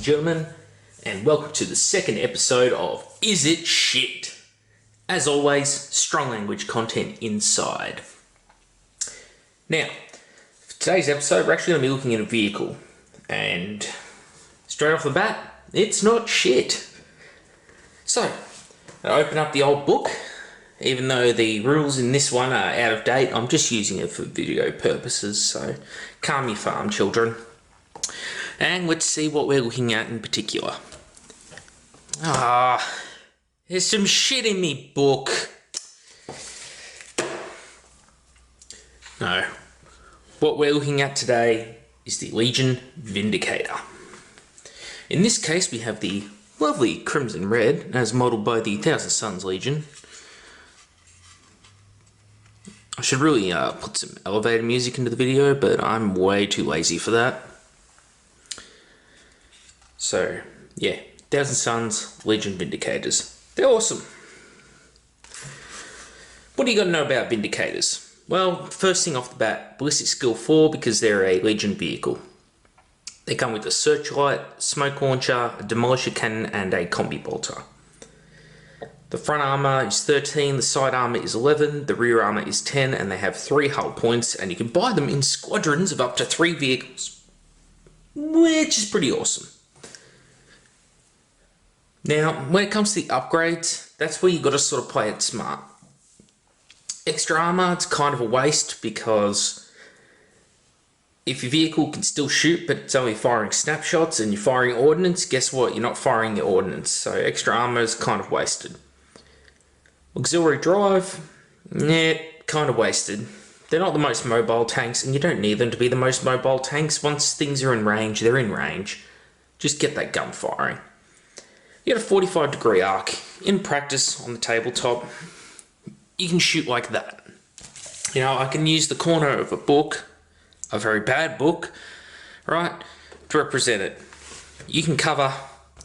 gentlemen, and welcome to the second episode of Is It Shit? As always, strong language content inside. Now, for today's episode, we're actually going to be looking at a vehicle, and straight off the bat, it's not shit. So, I open up the old book. Even though the rules in this one are out of date, I'm just using it for video purposes, so calm your farm, children. And let's see what we're looking at in particular. There's some shit in me book. No. What we're looking at today is the Legion Vindicator. In this case, we have the lovely Crimson Red, as modelled by the Thousand Suns Legion. I should really put some elevator music into the video, but I'm way too lazy for that. So, yeah, Thousand Suns, Legion Vindicators. They're awesome. What do you got to know about Vindicators? Well, first thing off the bat, Ballistic Skill 4 because they're a Legion vehicle. They come with a Searchlight, Smoke Launcher, a Demolisher Cannon, and a Combi Bolter. The front armor is 13, the side armor is 11, the rear armor is 10, and they have 3 hull points, and you can buy them in squadrons of up to 3 vehicles, which is pretty awesome. Now, when it comes to the upgrades, that's where you got to sort of play it smart. Extra armor, it's kind of a waste because if your vehicle can still shoot but it's only firing snapshots and you're firing ordnance, guess what? You're not firing the ordnance, so extra armor is kind of wasted. Auxiliary drive, kind of wasted. They're not the most mobile tanks, and you don't need them to be the most mobile tanks. Once things are in range, they're in range. Just get that gun firing. You get a 45-degree arc. In practice, on the tabletop, you can shoot like that. You know, I can use the corner of a book, a very bad book, right, to represent it. You can cover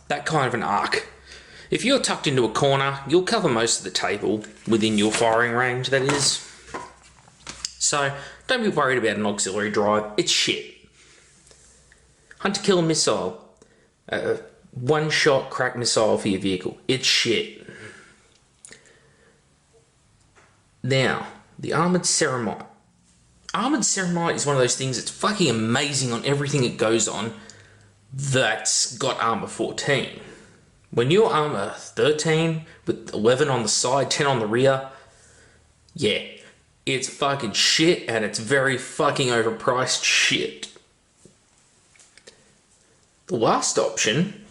that kind of an arc. If you're tucked into a corner, you'll cover most of the table within your firing range, that is. So, don't be worried about an auxiliary drive, it's shit. Hunter-killer missile, one-shot crack missile for your vehicle, it's shit. Now, the Armoured Ceramite. Armoured Ceramite is one of those things that's fucking amazing on everything it goes on that's got armor 14. When you're armor 13 with 11 on the side, 10 on the rear, yeah, it's fucking shit and it's very fucking overpriced shit. The last option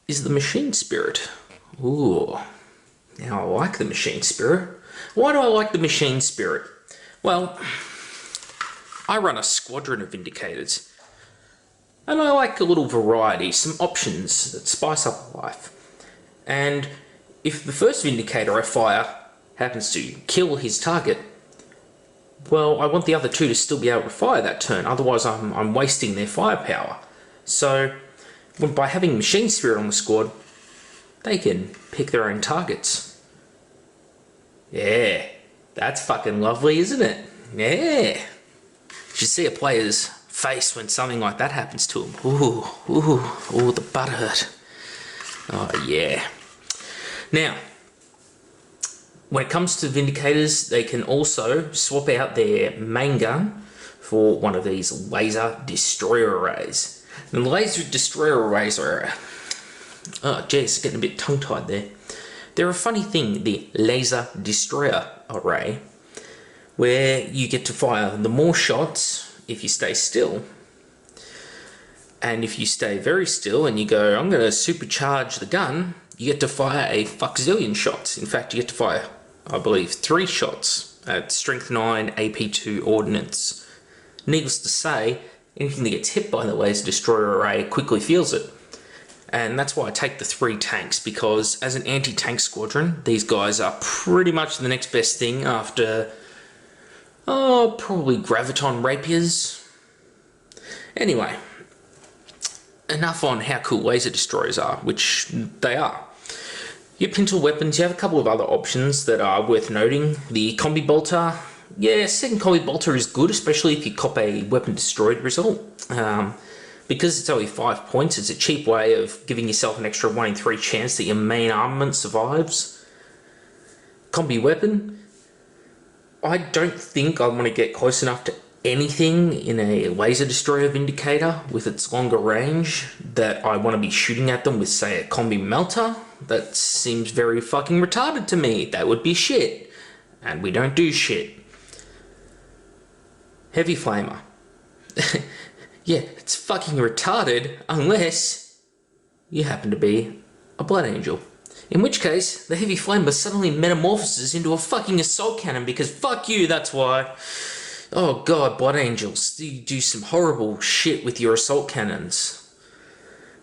is the Machine Spirit. Ooh, now I like the Machine Spirit. Why do I like the Machine Spirit? Well, I run a squadron of Vindicators. And I like a little variety, some options that spice up life. And if the first Vindicator I fire happens to kill his target, well, I want the other 2 to still be able to fire that turn, otherwise I'm wasting their firepower. So, by having Machine Spirit on the squad, they can pick their own targets. Yeah, that's fucking lovely, isn't it? Yeah. You should see a player's face when something like that happens to him. Ooh, the butt hurt. Oh, yeah. Now, when it comes to Vindicators, they can also swap out their main gun for one of these laser destroyer arrays. And the laser destroyer arrays are... oh, geez, getting a bit tongue-tied there. They're a funny thing, the laser destroyer array, where you get to fire the more shots if you stay still, and if you stay very still and you go, I'm going to supercharge the gun, you get to fire a fuckzillion shots. In fact, you get to fire, I believe, 3 shots at strength 9 AP2 ordnance. Needless to say, anything that gets hit by the laser destroyer array quickly feels it. And that's why I take the 3 tanks, because as an anti-tank squadron, these guys are pretty much the next best thing after probably graviton rapiers. Anyway, enough on how cool laser destroyers are, which they are. Your pintle weapons, you have a couple of other options that are worth noting. The Combi Bolter, yeah, second Combi Bolter is good, especially if you cop a weapon destroyed result. Because it's only 5 points, it's a cheap way of giving yourself an extra 1 in 3 chance that your main armament survives. Combi weapon. I don't think I want to get close enough to anything in a laser destroyer Vindicator with its longer range that I want to be shooting at them with, say, a Combi Melter. That seems very fucking retarded to me. That would be shit. And we don't do shit. Heavy Flamer. Yeah, it's fucking retarded unless you happen to be a Blood Angel. In which case, the Heavy Flamer suddenly metamorphoses into a fucking assault cannon because fuck you, that's why. Oh god, Blood Angels, you do some horrible shit with your assault cannons.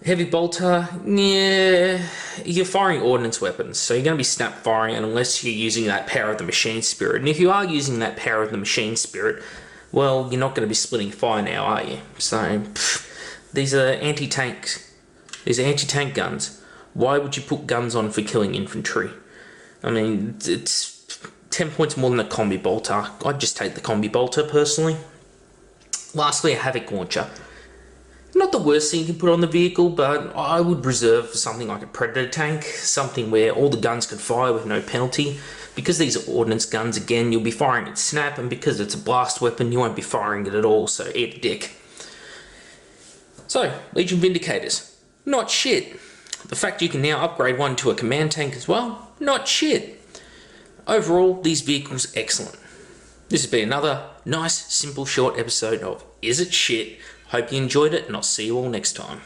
Heavy Bolter, yeah, you're firing ordnance weapons, so you're going to be snap firing unless you're using that Power of the Machine Spirit. And if you are using that Power of the Machine Spirit, well, you're not going to be splitting fire now, are you? So, these are anti-tanks. These are anti-tank guns. Why would you put guns on for killing infantry? I mean, it's 10 points more than a Combi Bolter. I'd just take the Combi Bolter, personally. Lastly, a Havoc Launcher. Not the worst thing you can put on the vehicle, but I would reserve for something like a Predator tank, something where all the guns can fire with no penalty. Because these are ordnance guns, again, you'll be firing at snap, and because it's a blast weapon, you won't be firing it at all, so eat a dick. So, Legion Vindicators. Not shit. The fact you can now upgrade one to a command tank as well, not shit. Overall, these vehicles, excellent. This has been another nice, simple, short episode of Is It Shit? Hope you enjoyed it, and I'll see you all next time.